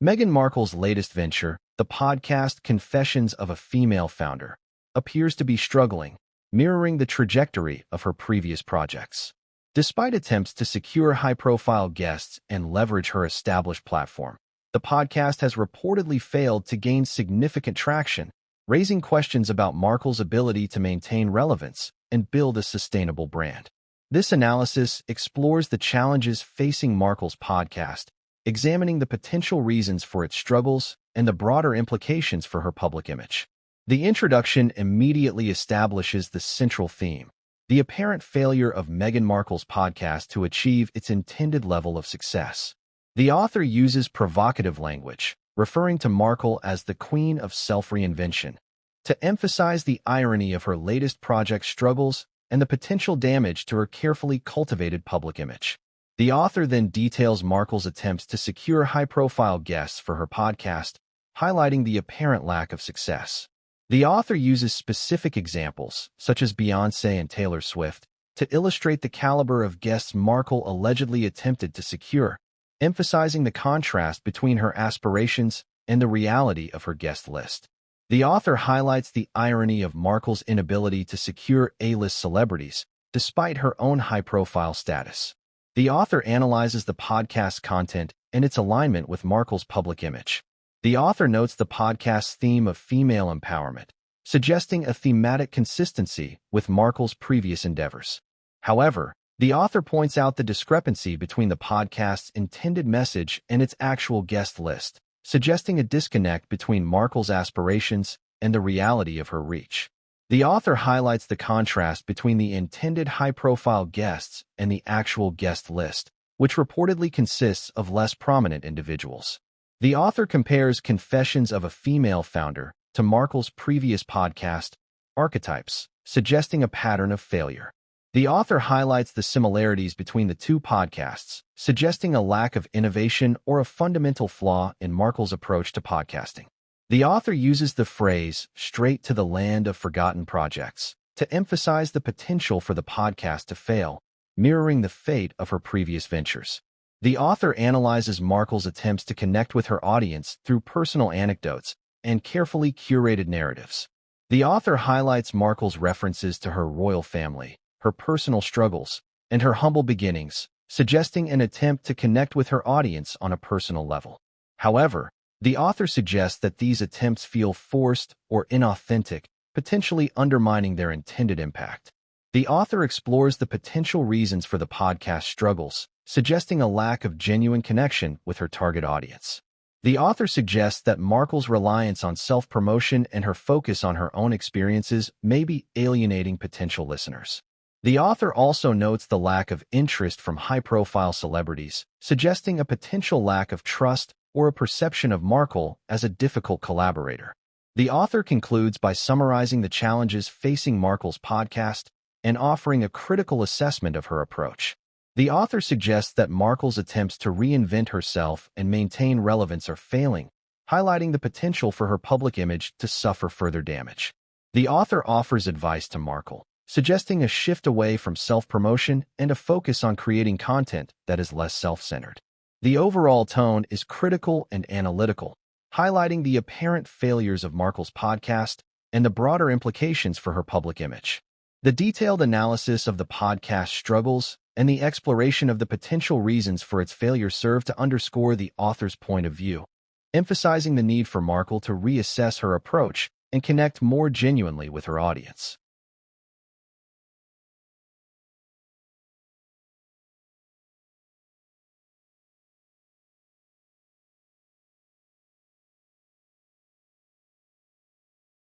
Meghan Markle's latest venture, the podcast Confessions of a Female Founder, appears to be struggling, mirroring the trajectory of her previous projects. Despite attempts to secure high-profile guests and leverage her established platform, the podcast has reportedly failed to gain significant traction, raising questions about Markle's ability to maintain relevance and build a sustainable brand. This analysis explores the challenges facing Markle's podcast, examining the potential reasons for its struggles and the broader implications for her public image. The introduction immediately establishes the central theme: the apparent failure of Meghan Markle's podcast to achieve its intended level of success. The author uses provocative language, referring to Markle as the Queen of Self-Reinvention, to emphasize the irony of her latest project's struggles and the potential damage to her carefully cultivated public image. The author then details Markle's attempts to secure high-profile guests for her podcast, highlighting the apparent lack of success. The author uses specific examples, such as Beyoncé and Taylor Swift, to illustrate the caliber of guests Markle allegedly attempted to secure, emphasizing the contrast between her aspirations and the reality of her guest list. The author highlights the irony of Markle's inability to secure A-list celebrities, despite her own high-profile status. The author analyzes the podcast's content and its alignment with Markle's public image. The author notes the podcast's theme of female empowerment, suggesting a thematic consistency with Markle's previous endeavors. However, the author points out the discrepancy between the podcast's intended message and its actual guest list, suggesting a disconnect between Markle's aspirations and the reality of her reach. The author highlights the contrast between the intended high-profile guests and the actual guest list, which reportedly consists of less prominent individuals. The author compares Confessions of a Female Founder to Markle's previous podcast, Archetypes, suggesting a pattern of failure. The author highlights the similarities between the two podcasts, suggesting a lack of innovation or a fundamental flaw in Markle's approach to podcasting. The author uses the phrase, "straight to the land of forgotten projects," to emphasize the potential for the podcast to fail, mirroring the fate of her previous ventures. The author analyzes Markle's attempts to connect with her audience through personal anecdotes and carefully curated narratives. The author highlights Markle's references to her royal family, her personal struggles, and her humble beginnings, suggesting an attempt to connect with her audience on a personal level. However, the author suggests that these attempts feel forced or inauthentic, potentially undermining their intended impact. The author explores the potential reasons for the podcast's struggles, suggesting a lack of genuine connection with her target audience. The author suggests that Markle's reliance on self-promotion and her focus on her own experiences may be alienating potential listeners. The author also notes the lack of interest from high-profile celebrities, suggesting a potential lack of trust or a perception of Markle as a difficult collaborator. The author concludes by summarizing the challenges facing Markle's podcast and offering a critical assessment of her approach. The author suggests that Markle's attempts to reinvent herself and maintain relevance are failing, highlighting the potential for her public image to suffer further damage. The author offers advice to Markle, suggesting a shift away from self-promotion and a focus on creating content that is less self-centered. The overall tone is critical and analytical, highlighting the apparent failures of Markle's podcast and the broader implications for her public image. The detailed analysis of the podcast's struggles and the exploration of the potential reasons for its failure serve to underscore the author's point of view, emphasizing the need for Markle to reassess her approach and connect more genuinely with her audience.